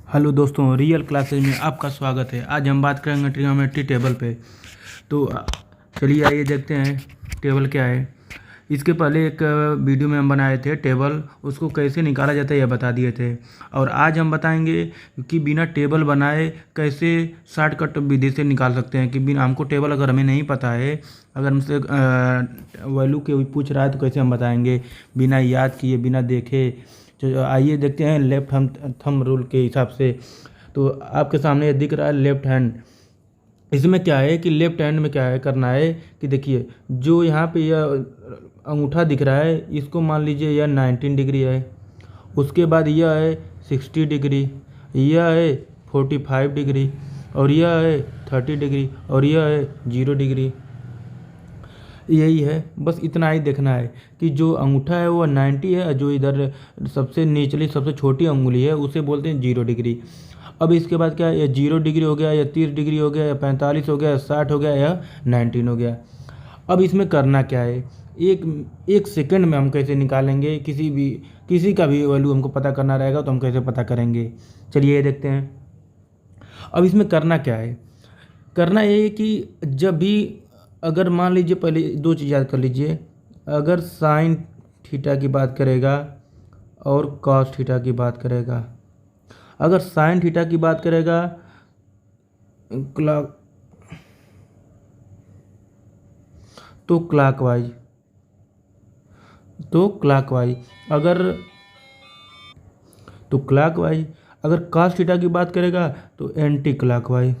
Hello दोस्तों, real classes में आपका स्वागत है। आज हम बात करेंगे ट्रिग्नोमेट्री टेबल पे। तो चलिए आइए देखते हैं टेबल क्या है। इसके पहले एक वीडियो में हम बनाए थे टेबल, उसको कैसे निकाला जाता है यह बता दिए थे। और आज हम बताएंगे कि बिना टेबल बनाए कैसे शॉर्टकट विधि से निकाल सकते हैं। कि बिना हमको टेबल अगर हमें नहीं पता है, अगर हमसे वैल्यू के पूछ रहा है तो कैसे हम बताएंगे बिना याद किए, बिना देखे। तो आइए देखते हैं लेफ्ट थंब रूल के हिसाब से। तो आपके सामने ये दिख रहा है लेफ्ट हैंड। इसमें क्या है कि लेफ्ट हैंड में क्या है करना है कि देखिए, जो यहाँ पे यह अंगूठा दिख रहा है इसको मान लीजिए यह 19 डिग्री है। उसके बाद यह है 60 डिग्री, यह है 45 डिग्री, और यह है 30 डिग्री, और यह है 0 डिग्री। यही है, बस इतना ही देखना है कि जो अंगूठा है वो 90 है, और जो इधर सबसे निचली सबसे छोटी अंगुली है उसे बोलते हैं 0 डिग्री। अब इसके बाद क्या है, या 0 डिग्री हो गया, या 30 डिग्री हो गया, या 45 हो गया, या 60 हो गया, या 19 हो गया। अब इसमें करना क्या है, एक सेकंड में हम कैसे निकालेंगे। किसी का भी वैल्यू हमको पता करना रहेगा तो हम कैसे पता करेंगे, चलिए ये देखते हैं। अब इसमें करना क्या है, करना ये है कि जब भी, अगर मान लीजिए, पहले दो चीज़ याद कर लीजिए। अगर साइन थीटा की बात करेगा और कॉस थीटा की बात करेगा, अगर साइन थीटा की बात करेगा क्लॉक तो क्लॉकवाइज, अगर क्लॉकवाइज, अगर कॉस थीटा की बात करेगा तो एंटी क्लॉकवाइज,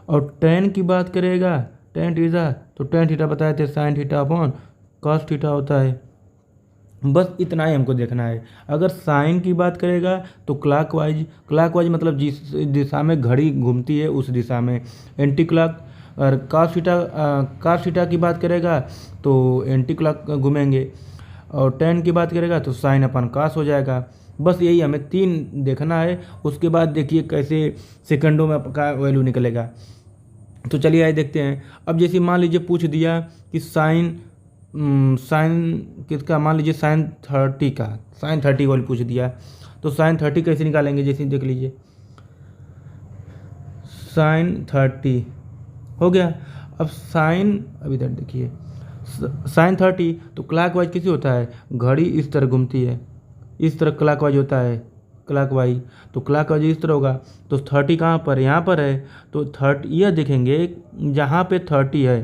और टेन की बात करेगा टेन थीटा तो टेन थीटा बताए थे sine theta upon cos theta होता है। बस इतना ही हमको देखना है। अगर साइन की बात करेगा तो क्लॉकवाइज मतलब जिस दिशा में घड़ी घूमती है उस दिशा में एंटी क्लॉक। और कॉस थीटा की बात करेगा तो एंटी क्लॉक घूमेंगे, और टेन की बात करेगा तो साइन अपन कॉस हो जाएगा। बस यही हमें तीन देखना है। उसके बाद देखिए कैसे सेकंडों में आपका वैल्यू निकलेगा। तो चलिए आइए देखते हैं। अब जैसे मान लीजिए पूछ दिया कि साइन किसका, मान लीजिए साइन 30 का, साइन 30 वाली पूछ दिया तो साइन 30 कैसे निकालेंगे, जैसे देख लीजिए साइन 30 हो गया। अब साइन, अब इधर देखिए साइन 30 तो क्लॉकवाइज कैसे होता है, घड़ी इस तरह घूमती है, इस तरह क्लॉकवाइज होता है क्लॉकवाइज। तो क्लॉकवाइज इस तरह होगा। तो 30 कहाँ पर, यहाँ पर है। तो 30 यह देखेंगे जहाँ पे 30 है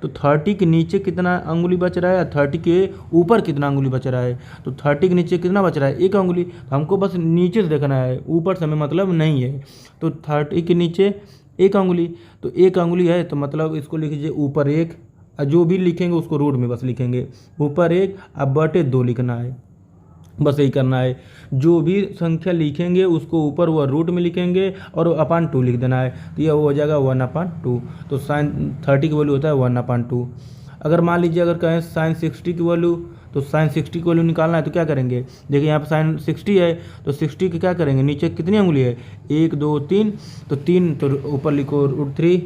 तो 30 के नीचे कितना अंगुली बच रहा है, 30 के ऊपर कितना अंगुली बच रहा है। तो 30 के नीचे कितना बच रहा है, एक अंगुली। तो हमको बस नीचे से देखना है, ऊपर से हमें मतलब नहीं है। तो 30 के नीचे एक अंगुली, तो एक अंगुली है तो मतलब इसको लिख लीजिए ऊपर एक, और जो भी लिखेंगे उसको रूट में बस लिखेंगे ऊपर एक, अब बटे 2 लिखना है। बस यही करना है। जो भी संख्या लिखेंगे उसको ऊपर वह रूट में लिखेंगे और अपान 2 लिख देना है। तो यह हो जाएगा 1/2। तो साइन 30 की वैल्यू होता है 1/2। अगर मान लीजिए अगर कहें साइन 60 की वैल्यू, तो साइन 60 की वैल्यू निकालना है तो क्या करेंगे, देखिए यहाँ पर साइन 60 है तो 60 की क्या करेंगे, नीचे कितनी अंगुली है, 1 2 3, तो 3 तो ऊपर लिखो √3,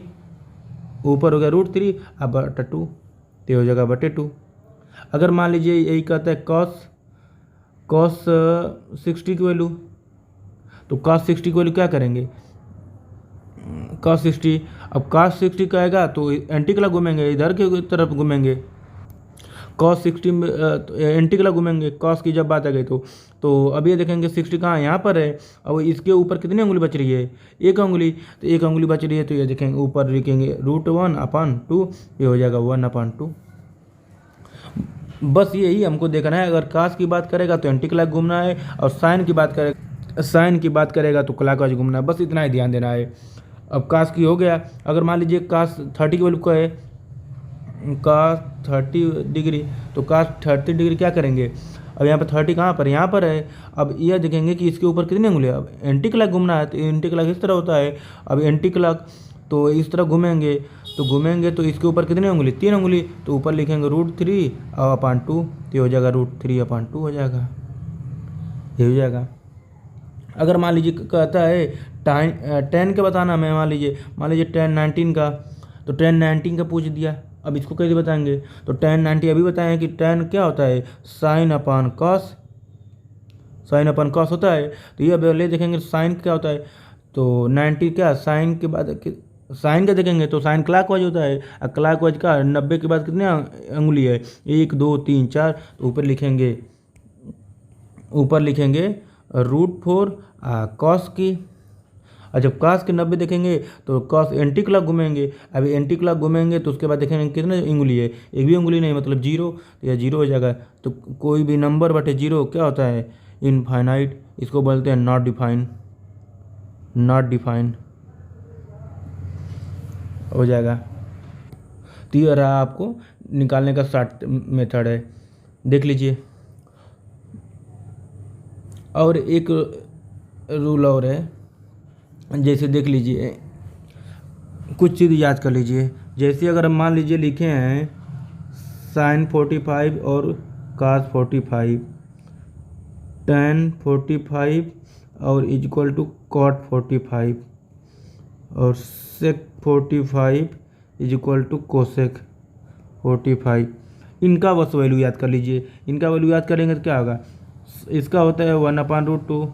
ऊपर हो गया √3, अब बटा 2 तो हो जाएगा बटे 2। अगर मान लीजिए यही कहता है कॉस 60 की वैल्यू, तो कॉस 60 की वैल्यू क्या करेंगे, कॉस 60, अब कॉस 60 का आएगा तो एंटी क्लॉक घूमेंगे, इधर की तरफ घूमेंगे। कॉस 60 में एंटी क्लॉक घूमेंगे कॉस की जब बात आ गई तो अब ये देखेंगे 60 कहाँ यहाँ पर है। अब इसके ऊपर कितनी अंगुली बच रही है, एक अंगुली। तो एक अंगुली बच रही है तो ये देखेंगे ऊपर लिखेंगे √1/2, ये हो जाएगा 1/2। बस यही हमको देखना है। अगर कास की बात करेगा तो एंटी क्लॉक घूमना है, और साइन की बात करेगा तो क्लॉकवाइज घूमना है। बस इतना ही ध्यान देना है। अब कास की हो गया। अगर मान लीजिए कास 30 की वैल्यू का है, कास 30 डिग्री, तो कास 30 डिग्री क्या करेंगे, अब यहाँ पर 30 कहाँ पर, यहाँ पर है। अब यह देखेंगे कि इसके ऊपर कितनी अंगुली है, अब एंटी क्लॉक घूमना है तो एंटी क्लॉक इस तरह होता है। अब एंटी क्लॉक तो इस तरह घूमेंगे तो इसके ऊपर कितनी अंगुली, 3 अंगुली, तो ऊपर लिखेंगे √3 और अपान 2, तो ये हो जाएगा √3/2 हो जाएगा, ये हो जाएगा। अगर मान लीजिए कहता है टेन का बताना हमें, मान लीजिए 10 19 का, तो 10 19 का पूछ दिया। अब इसको कैसे बताएंगे, तो 10 90 अभी बताएं कि 10 क्या होता है, साइन अपान कॉस साइन अपन कॉस होता है। तो ये पहले देखेंगे साइन क्या होता है, तो 90 क्या साइन के बाद साइन का देखेंगे तो साइन क्लॉकवाइज होता है, और क्लॉकवाइज का 90 के बाद कितने अंगुली है, 1 2 3 4। तो ऊपर लिखेंगे √4 कॉस की। और जब कॉस के 90 देखेंगे तो कॉस एंटी क्लॉक घूमेंगे। अभी एंटी क्लॉक घूमेंगे तो उसके बाद देखेंगे कितने अंगुली है, एक भी अंगुली नहीं, मतलब 0। तो यह 0 हो जाएगा। तो कोई भी नंबर बटे 0 क्या होता है, इनफाइनाइट। इसको बोलते हैं नॉट डिफाइन हो जाएगा। तो ये रहा आपको निकालने का शॉर्ट मेथड है, देख लीजिए। और एक रूल और है, जैसे देख लीजिए, कुछ चीज़ याद कर लीजिए। जैसे अगर हम मान लीजिए लिखे हैं साइन 45 और कास 45, tan 45 और इक्वल टू कॉट 45 और सेक 45 इक्वल टू कोसेक 45। इनका बस वैल्यू याद कर लीजिए। इनका वैल्यू याद करेंगे तो क्या होगा, इसका होता है 1/√2,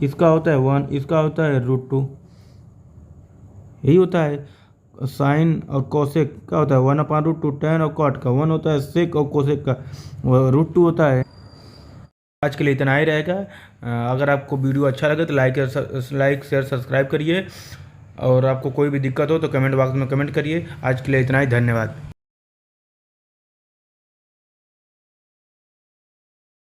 इसका होता है 1, इसका होता है √2। यही होता है साइन और कोसेक का होता है 1/√2, tan और कॉट का 1 होता है, सेक और कोसेक का √2 होता है। आज के लिए इतना ही रहेगा। अगर आपको वीडियो अच्छा लगे तो लाइक शेयर सब्सक्राइब करिए, और आपको कोई भी दिक्कत हो तो कमेंट बॉक्स में कमेंट करिए। आज के लिए इतना ही, धन्यवाद।